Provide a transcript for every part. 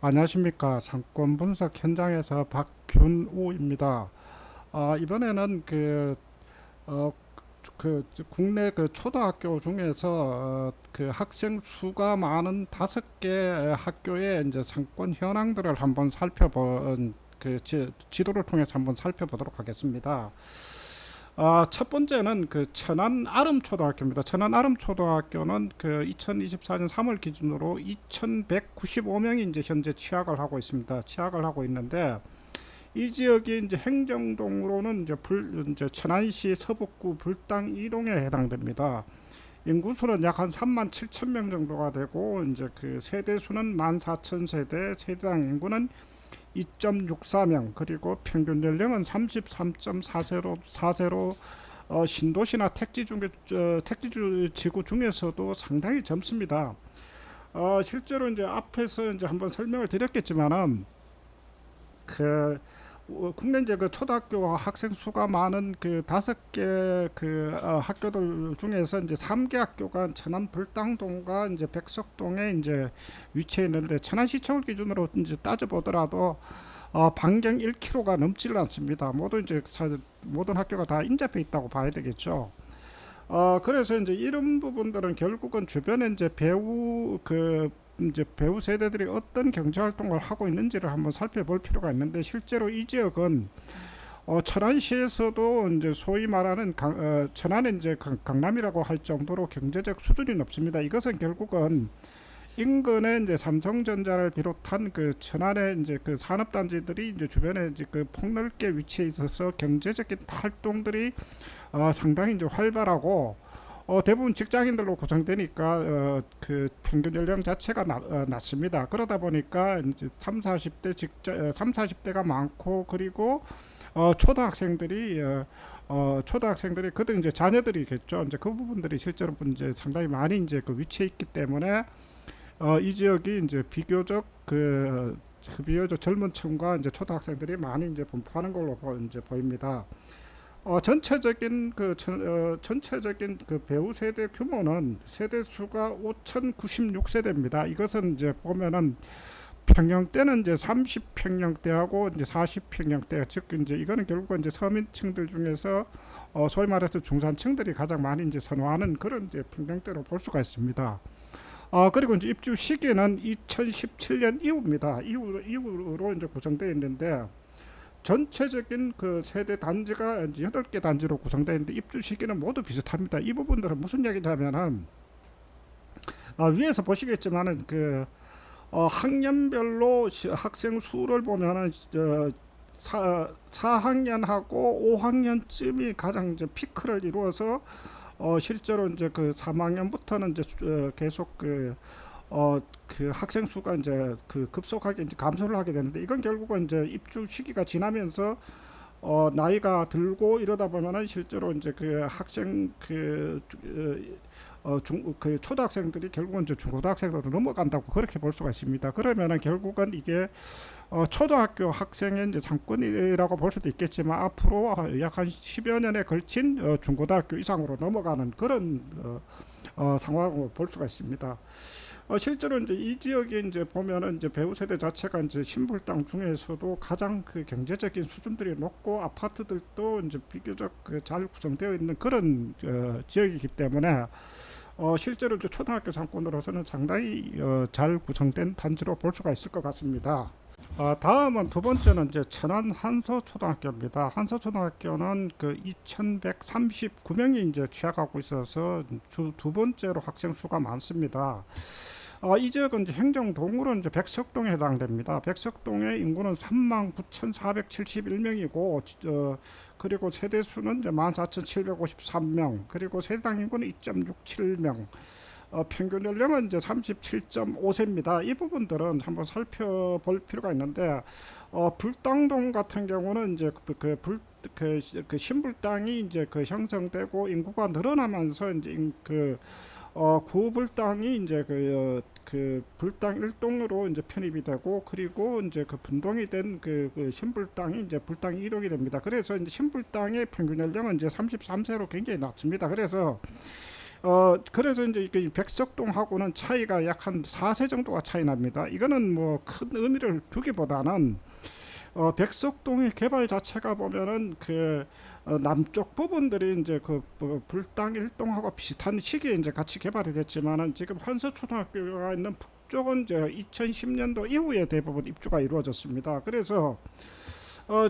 안녕하십니까. 상권 분석 현장에서 박균우입니다. 이번에는 어, 국내 국내 중에서 그 학생 수가 많은 5개 학교의 이제 상권 현황들을 한번 살펴본 지도를 통해서 한번 살펴보도록 하겠습니다. 첫 번째는 천안 아름초등학교입니다. 천안 아름초등학교는 2024년 3월 기준으로 2,195명이 이제 현재 취학을 하고 있습니다. 취학을 하고 있는데 이 지역이 이제 행정동으로는 이제 천안시 서북구 불당 2동에 해당됩니다. 인구수는 약 한 3만 7천 명 정도가 되고 이제 그 세대 수는 14,000세대, 세대당 인구는 2.64명, 그리고 평균 연령은 33.4세로 신도시나 택지 지구 중에서도 상당히 젊습니다. 실제로 이제 앞에서 이제 한번 설명을 드렸겠지만은 그 국내 이제 초등학교 학생 수가 많은 5개 학교들 중에서 이제 3개 학교가 천안 불당동과 이제 백석동에 이제 위치해 있는데, 천안시청을 기준으로 이제 따져 보더라도 반경 1km가 넘지를 않습니다. 모든 학교가 다 인접해 있다고 봐야 되겠죠. 그래서 이제 이런 부분들은 결국은 주변에 이제 배우 세대들이 어떤 경제 활동을 하고 있는지를 한번 살펴볼 필요가 있는데, 실제로 이 지역은 천안시에서도 이제 소위 말하는 천안의 이제 강남이라고 할 정도로 경제적 수준이 높습니다. 이것은 결국은 인근에 이제 삼성전자를 비롯한 천안의 이제 산업단지들이 이제 주변에 이제 폭넓게 위치해 있어서 경제적인 활동들이 상당히 이제 활발하고, 대부분 직장인들로 구성되니까 평균 연령 자체가 낮습니다. 그러다 보니까 이제 3, 40대가 많고, 그리고 초등학생들이 그들 이제 자녀들이겠죠. 이제 그 부분들이 실제로 이제 상당히 많이 이제 위치해 있기 때문에 이 지역이 이제 비교적 젊은 층과 이제 초등학생들이 많이 이제 분포하는 걸로 이제 보입니다. 전체적인 배우 세대 규모는 세대 수가 5,096세대입니다. 이것은 이제 보면은 평형대는 이제 30평형대하고 이제 40평형대, 즉 이제 이거는 결국 이제 서민층들 중에서 소위 말해서 중산층들이 가장 많이 이제 선호하는 그런 이제 평형대로 볼 수가 있습니다. 그리고 이제 입주 시기는 2017년 이후입니다. 이후로 이제 구성되어 있는데, 전체적인 세대 단지가 이제 8개 단지로 구성되어 있는데 입주 시기는 모두 비슷합니다. 이 부분들은 무슨 얘기냐면은, 위에서 보시겠지만은 학년별로 학생 수를 보면은 4학년하고 5학년쯤이 가장 이제 피크를 이루어서 실제로 이제 3학년부터는 이제 계속 학생 수가 이제 급속하게 이제 감소를 하게 되는데, 이건 결국은 이제 입주 시기가 지나면서 나이가 들고 이러다 보면은 실제로 이제 초등학생들이 결국은 이제 중고등학생으로 넘어간다고 그렇게 볼 수가 있습니다. 그러면은 결국은 이게 초등학교 학생의 이제 상권이라고 볼 수도 있겠지만, 앞으로 약 한 10여 년에 걸친 중고등학교 이상으로 넘어가는 그런 상황을 볼 수가 있습니다. 실제로 이제 이 지역에 이제 보면은 이제 배우 세대 자체가 이제 신불당 중에서도 가장 경제적인 수준들이 높고, 아파트들도 이제 비교적 잘 구성되어 있는 그런 지역이기 때문에 실제로 이제 초등학교 상권으로서는 상당히 잘 구성된 단지로 볼 수가 있을 것 같습니다. 다음은 두 번째는 이제 천안 한서초등학교입니다. 한서초등학교는 2,139명이 이제 취학하고 있어서 두 번째로 학생 수가 많습니다. 이 지역은 이제 행정동으로 이제 백석동에 해당됩니다. 백석동의 인구는 39,471명이고, 그리고 세대 수는 이제 14,753명, 그리고 세대당 인구는 2.67명, 평균 연령은 이제 37.5세입니다. 이 부분들은 한번 살펴볼 필요가 있는데, 불당동 같은 경우는 이제 신불당이 이제 형성되고 인구가 늘어나면서 이제 구불당이 이제 불당 1동으로 이제 편입이 되고, 그리고 이제 분동이 된 신불당이 이제 불당 1동이 됩니다. 그래서 이제 신불당의 평균 연령은 이제 33세로 굉장히 낮습니다. 그래서 그래서 이제 그 백석동하고는 차이가 약 한 4세 정도가 차이 납니다. 이거는 뭐 큰 의미를 두기보다는 백석동의 개발 자체가 보면은 남쪽 부분들이 이제 불당 일동하고 비슷한 시기에 이제 같이 개발이 됐지만은 지금 한서초등학교가 있는 북쪽은 이제 2010년도 이후에 대부분 입주가 이루어졌습니다. 그래서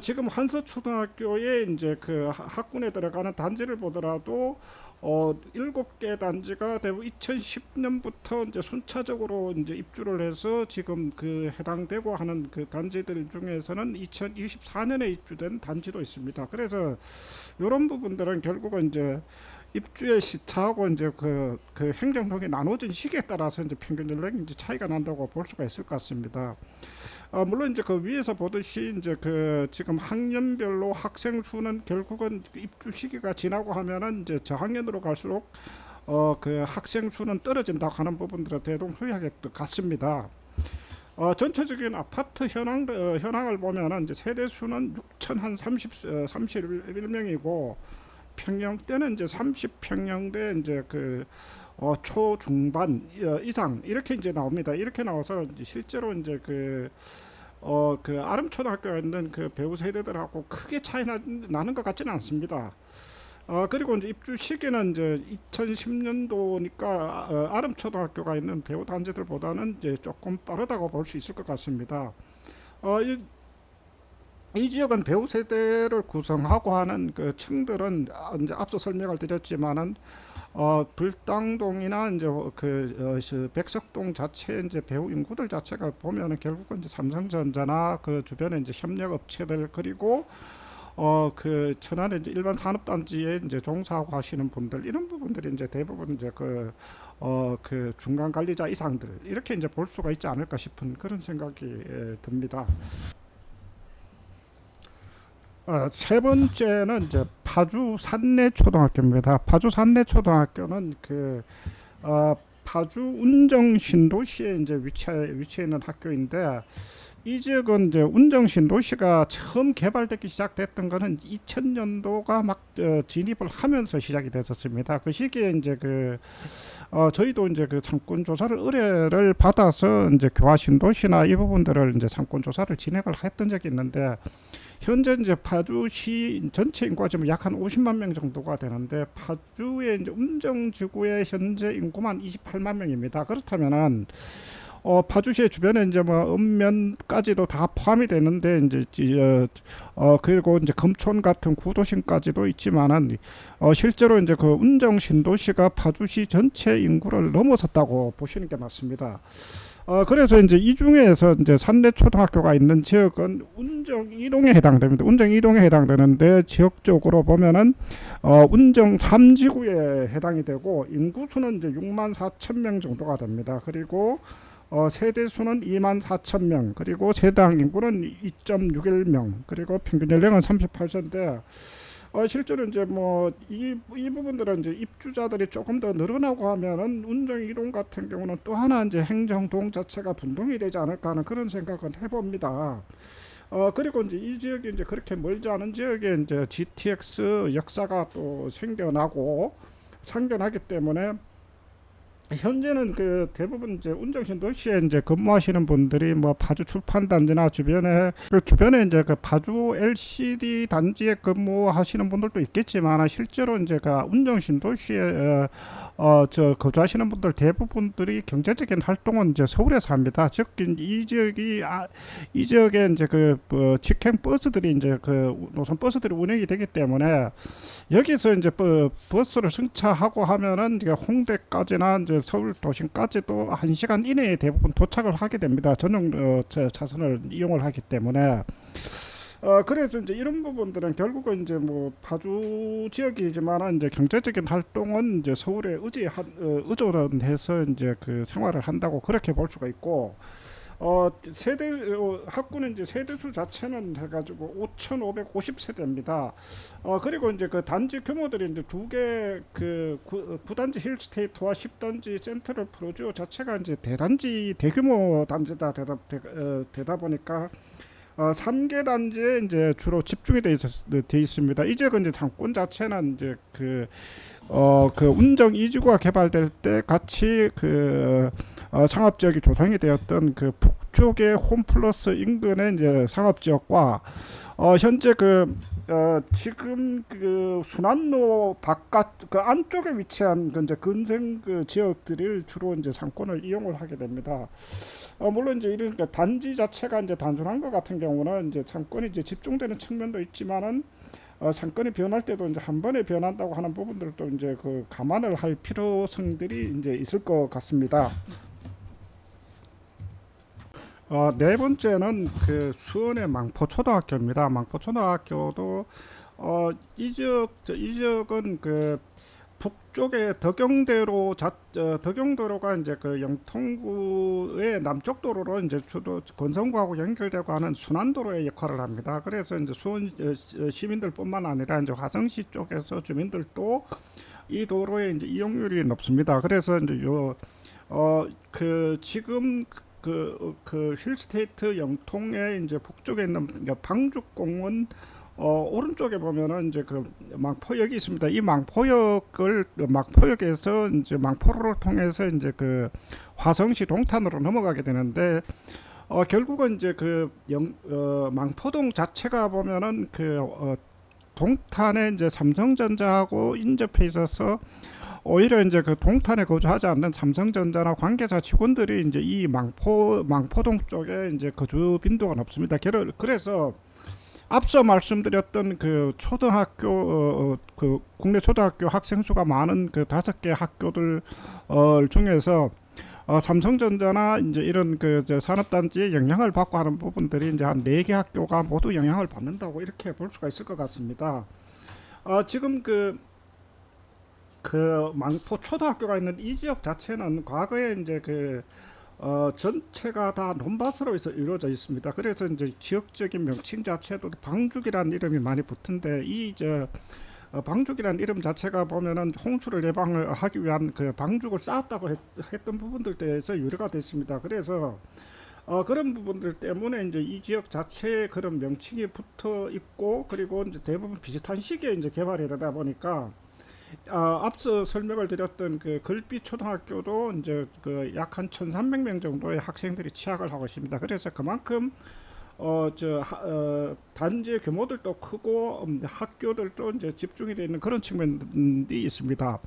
지금 한서초등학교에 이제 학군에 들어가는 단지를 보더라도 7개 단지가 대부분 2010년부터 이제 순차적으로 이제 입주를 해서 지금 해당되고 하는 단지들 중에서는 2024년에 입주된 단지도 있습니다. 그래서 이런 부분들은 결국은 이제 입주의 시차하고 이제 행정동이 나눠진 시기에 따라서 이제 평균 연령이 이제 차이가 난다고 볼 수가 있을 것 같습니다. 물론 이제 위에서 보듯이 이제 지금 학년별로 학생 수는 결국은 입주 시기가 지나고 하면은 이제 저학년으로 갈수록 학생 수는 떨어진다고 하는 부분들은 대동소이하게 같습니다. 전체적인 아파트 현황을 보면은 이제 세대 수는 31명이고 평형대는 이제 30평형대 이제 초중반 이상 이렇게 이제 나옵니다. 이렇게 나와서 이제 실제로 이제 아름초등학교에 있는 배우 세대들하고 크게 나는 것 같지는 않습니다. 그리고 이제 입주 시기는 이제 2010년도니까 아름초등학교가 있는 배우 단지들보다는 이제 조금 빠르다고 볼 수 있을 것 같습니다. 이 지역은 배우 세대를 구성하고 하는 층들은 이제 앞서 설명을 드렸지만은 불당동이나 이제 백석동 자체 이제 배우 인구들 자체가 보면은 결국은 이제 삼성전자나 주변에 이제 협력 업체들 그리고 천안에 이제 일반 산업단지에 이제 종사하고 하시는 분들 이런 부분들이 이제 대부분 이제 중간 관리자 이상들 이렇게 이제 볼 수가 있지 않을까 싶은 그런 생각이 듭니다. 세 번째는 이제 파주 산내초등학교입니다. 파주 산내초등학교는 파주 운정 신도시에 이제 위치해 있는 학교인데 이 지역은 이제 운정 신도시가 처음 개발되기 시작됐던 거는 2000년도가 막 진입을 하면서 시작이 됐었습니다. 그 시기에 이제 저희도 이제 상권 조사를 의뢰를 받아서 이제 교화 신도시나 이 부분들을 이제 상권 조사를 진행을 했던 적이 있는데 현재 이제 파주시 전체 인구가 지금 약 한 50만 명 정도가 되는데 파주의 이제 운정지구의 현재 인구만 28만 명입니다. 그렇다면은 파주시 주변에 이제 뭐 읍면까지도 다 포함이 되는데 그리고 이제 금촌 같은 구도심까지도 있지만은 실제로 이제 운정 신도시가 파주시 전체 인구를 넘어섰다고 보시는 게 맞습니다. 그래서 이제 이 중에서 이제 산내초등학교가 있는 지역은 운정 2동에 해당됩니다. 운정 2동에 해당되는데 지역적으로 보면은 운정 3지구에 해당이 되고 인구수는 이제 6만 4천 명 정도가 됩니다. 그리고 세대 수는 2만 4천 명, 그리고 세당 인구는 2.61명, 그리고 평균 연령은 38세인데 실제로 이제 뭐 이 부분들은 이제 입주자들이 조금 더 늘어나고 하면은 운정 이동 같은 경우는 또 하나 이제 행정동 자체가 분동이 되지 않을까 하는 그런 생각은 해봅니다. 그리고 이제 이 지역이 이제 그렇게 멀지 않은 지역에 이제 GTX 역사가 또 생겨나기 때문에 현재는 대부분 이제 운정신 도시에 이제 근무하시는 분들이 뭐 파주 출판 단지나 주변에 이제 파주 LCD 단지에 근무하시는 분들도 있겠지만 실제로 이제 운정신 도시에 거주하시는 분들 대부분들이 경제적인 활동은 이제 서울에서 합니다. 즉 이 지역에 이제 직행 버스들이 이제 노선 버스들이 운행이 되기 때문에 여기서 이제 버스를 승차하고 하면은 이제 홍대까지나 이제 서울 도심까지도 1시간 이내에 대부분 도착을 하게 됩니다. 전용 차선을 이용을 하기 때문에 그래서 이제 이런 부분들은 결국은 이제 뭐 파주 지역이지만 이제 경제적인 활동은 이제 서울에 의존해서 이제 생활을 한다고 그렇게 볼 수가 있고 학군은 이제 세대수 자체는 해가지고 5,550세대입니다. 그리고 이제 단지 규모들이 이제 두 개, 9단지 힐스테이트와 10단지 센트럴 프로지오 자체가 이제 대규모 단지다 되다 보니까 3개 단지에 이제 주로 집중이 돼 있습니다. 이 지역은 이제 상권 자체는 이제 그 운정 2지구가 개발될 때 같이 상업 지역이 조성이 되었던 그 북쪽의 홈플러스 인근의 이제 상업 지역과 현재 지금 그 순환로 바깥 그 안쪽에 위치한 그 이제 근생 그 지역들이 주로 이제 상권을 이용을 하게 됩니다. 물론 이제 이런 그 단지 자체가 이제 단순한 것 같은 경우는 이제 상권이 이제 집중되는 측면도 있지만은 상권이 변할 때도 이제 한 번에 변한다고 하는 부분들도 이제 그 감안을 할 필요성들이 이제 있을 것 같습니다. 네 번째는 그 수원의 망포초등학교입니다. 망포초등학교도 이 지역은 그 북쪽의 덕영도로가 이제 그 영통구의 남쪽 도로로 이제 주로 건성구하고 연결되고 하는 순환도로의 역할을 합니다. 그래서 이제 수원 시민들뿐만 아니라 이제 화성시 쪽에서 주민들도 이 도로에 이제 이용률이 높습니다. 그래서 이제 지금 힐스테이트 영통의 이제 북쪽에 있는 방죽공원 오른쪽에 보면은 이제 그 망포역이 있습니다. 이 망포역에서 이제 망포로를 통해서 이제 그 화성시 동탄으로 넘어가게 되는데 결국은 이제 망포동 자체가 보면은 동탄에 이제 삼성전자하고 인접해 있어서 오히려 이제 그 동탄에 거주하지 않는 삼성전자나 관계사 직원들이 이제 이 망포동 쪽에 이제 거주 빈도가 높습니다. 그래서 앞서 말씀드렸던 그 초등학교 그 국내 초등학교 학생 수가 많은 그 5개 학교들 중에서 삼성전자나 이제 이런 산업단지의 영향을 받고 하는 부분들이 이제 한 4개 학교가 모두 영향을 받는다고 이렇게 볼 수가 있을 것 같습니다. 지금 망포 초등학교가 있는 이 지역 자체는 과거에 이제 전체가 다 논밭으로 해서 이루어져 있습니다. 그래서 이제 지역적인 명칭 자체도 방죽이라는 이름이 많이 붙은데 방죽이라는 이름 자체가 보면은 홍수를 예방하기 위한 그 방죽을 쌓았다고 했던 부분들 대해서 유래가 됐습니다. 그래서 그런 부분들 때문에 이제 이 지역 자체에 그런 명칭이 붙어 있고 그리고 이제 대부분 비슷한 시기에 이제 개발이 되다 보니까 앞서 설명을 드렸던 그 글빛 초등학교도 이제 약 한 1,300명 정도의 학생들이 취학을 하고 있습니다. 그래서 그만큼 단지의 규모들도 크고 학교들도 이제 집중이 되어 있는 그런 측면이 있습니다.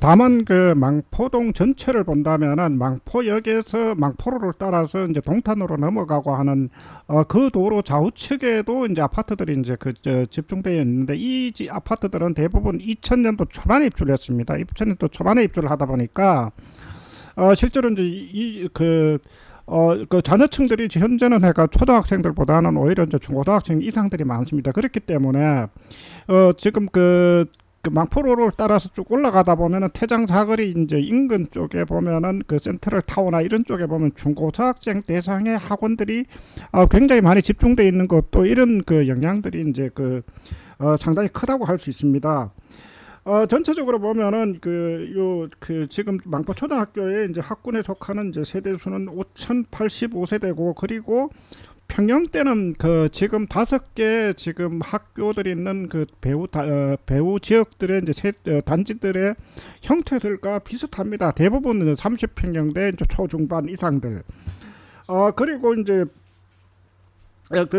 다만 망포동 전체를 본다면은 망포역에서 망포로를 따라서 이제 동탄으로 넘어가고 하는 그 도로 좌우측에도 이제 아파트들이 이제 집중되어 있는데 이 아파트들은 대부분 2000년도 초반에 입주를 했습니다. 2000년도 초반에 입주를 하다 보니까 실제로 이제 그 자녀층들이 현재는 초등학생들보다는 오히려 이제 중고등학생 이상들이 많습니다. 그렇기 때문에 지금 망포로를 따라서 쭉 올라가다 보면은 태장 사거리 이제 인근 쪽에 보면은 그 센트럴 타워나 이런 쪽에 보면 중고등학생 대상의 학원들이 굉장히 많이 집중되어 있는 것도 이런 영향들이 이제 상당히 크다고 할 수 있습니다. 전체적으로 보면은 지금 망포 초등학교에 이제 학군에 속하는 이제 세대 수는 5,085세대고 그리고 평영 때는 지금 5개 지금 학교들이 있는 배후 지역들의 이제 단지들의 형태들과 비슷합니다. 대부분 30평형대 초중반 이상들. 그리고 이제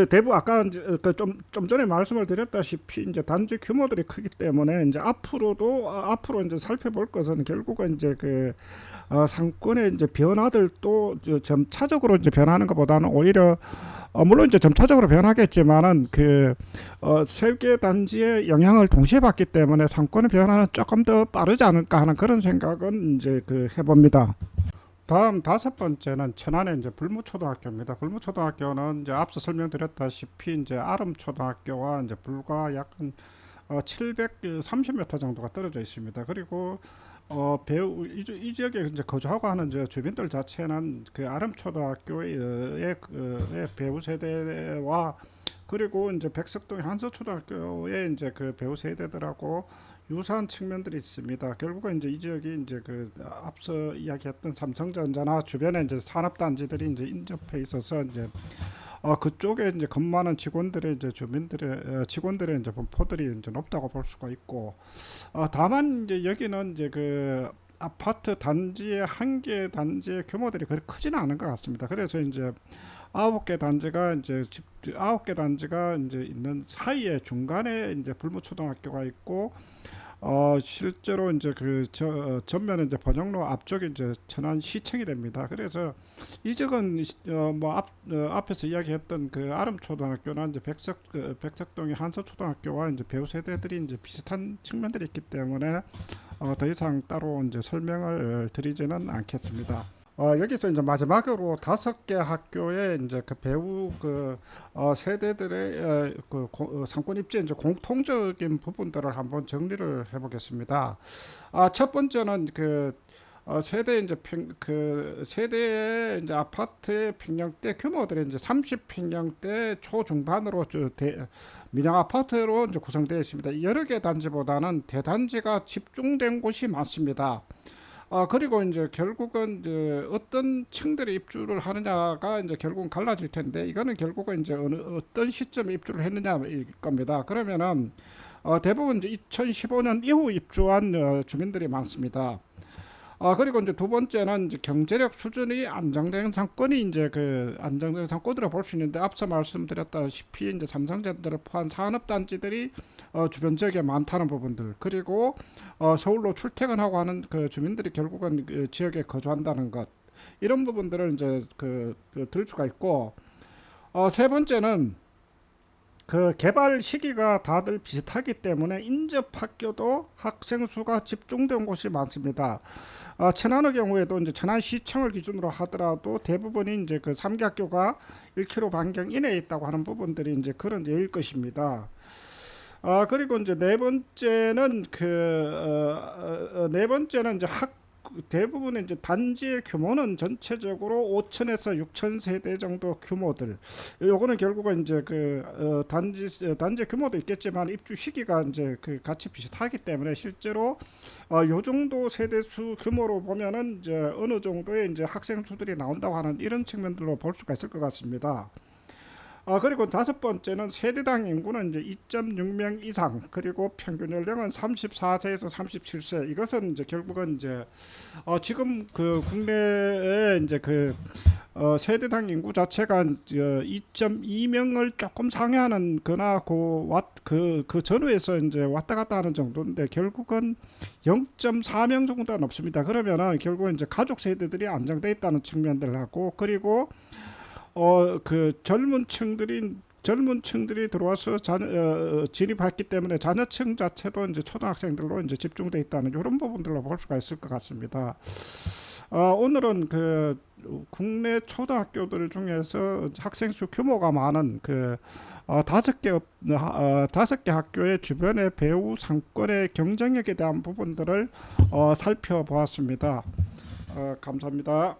대부분 아까 좀 전에 말씀을 드렸다시피 이제 단지 규모들이 크기 때문에 이제 앞으로 이제 살펴볼 것은 결국은 이제 상권의 이제 변화들도 점차적으로 이제 변하는 것보다는 오히려 물론 이제 점차적으로 변하겠지만은 세개 단지의 영향을 동시에 받기 때문에 상권의 변화는 조금 더 빠르지 않을까 하는 그런 생각은 이제 해봅니다. 다음 5번째는 천안의 이제 불무초등학교입니다. 불무초등학교는 이제 앞서 설명드렸다시피 이제 아름초등학교와 이제 불과 약 한 730m 정도가 떨어져 있습니다. 그리고 이 지역에 이제 거주하고 하는 이제 주민들 자체는 아름초등학교의 배우 세대와 그리고 이제 백석동의 한서초등학교의 이제 배우 세대들하고 유사한 측면들이 있습니다. 결국은 이제 이 지역이 이제 앞서 이야기했던 삼성전자나 주변에 이제 산업단지들이 이제 인접해 있어서 이제 그쪽에 이제 근무하는 직원들의 이제 주민들의 직원들의 이제 분포들이 이제 높다고 볼 수가 있고, 다만 이제 여기는 이제 그 아파트 단지의 한 개 단지의 규모들이 그렇게 크지는 않은 것 같습니다. 그래서 이제 아홉 개 단지가 이제 있는 사이에 중간에 이제 불무초등학교가 있고, 실제로 이제 전면에 이제 번영로 앞쪽에 이제 천안시청이 됩니다. 그래서 이 적은 앞에서 이야기했던 그 아름초등학교나 이제 백석동의 한서초등학교와 이제 배우 세대들이 이제 비슷한 측면들이 있기 때문에 더 이상 따로 이제 설명을 드리지는 않겠습니다. 여기서 이제 마지막으로 다섯 개 학교의 이제 그 배우 세대들의 상권 입지의 이제 공통적인 부분들을 한번 정리를 해보겠습니다. 첫 번째는 세대 세대의 이제 아파트의 평형대 규모들이 이제 30평형대 초중반으로 민영 아파트로 이제 구성되어 있습니다. 여러 개 단지보다는 대단지가 집중된 곳이 많습니다. 그리고 이제 결국은 이제 어떤 층들이 입주를 하느냐가 이제 결국은 갈라질 텐데, 이거는 결국은 이제 어떤 시점에 입주를 했느냐일 겁니다. 그러면은 대부분 이제 2015년 이후 입주한 주민들이 많습니다. 그리고 이제 두 번째는 이제 경제력 수준이 안정된 상권이 이제 그 안정된 상권으로 볼 수 있는데, 앞서 말씀드렸다시피 이제 삼성전자를 포함한 산업단지들이 주변 지역에 많다는 부분들, 그리고 서울로 출퇴근하고 하는 그 주민들이 결국은 그 지역에 거주한다는 것, 이런 부분들을 이제 들 수가 있고, 세 번째는 그 개발 시기가 다들 비슷하기 때문에 인접 학교도 학생 수가 집중된 곳이 많습니다. 천안의 경우에도 이제 천안시청을 기준으로 하더라도 대부분이 이제 그 3개 학교가 1km 반경 이내에 있다고 하는 부분들이 이제 그런 예일 것입니다. 그리고 이제 네 번째는 이제 대부분의 이제 단지의 규모는 전체적으로 5천에서 6천 세대 정도 규모들. 요거는 결국은 이제 단지 규모도 있겠지만 입주 시기가 이제 같이 비슷하기 때문에 실제로 요 정도 세대 수 규모로 보면은 이제 어느 정도의 이제 학생 수들이 나온다고 하는 이런 측면들로 볼 수가 있을 것 같습니다. 그리고 다섯 번째는 세대당 인구는 이제 2.6명 이상, 그리고 평균 연령은 34세에서 37세. 이것은 이제 결국은 이제 지금 국내에 이제 세대당 인구 자체가 2.2명을 조금 상회하는 거나 그 전후에서 이제 왔다 갔다 하는 정도인데, 결국은 0.4명 정도는 없습니다. 그러면은 결국은 이제 가족 세대들이 안정돼 있다는 측면들하고, 그리고 젊은 층들이 들어와서 진입했기 때문에 자녀층 자체도 이제 초등학생들로 이제 집중돼 있다는 이런 부분들로 볼 수가 있을 것 같습니다. 오늘은 국내 초등학교들 중에서 학생 수 규모가 많은 다섯 개 학교의 주변의 배우 상권의 경쟁력에 대한 부분들을 살펴보았습니다. 감사합니다.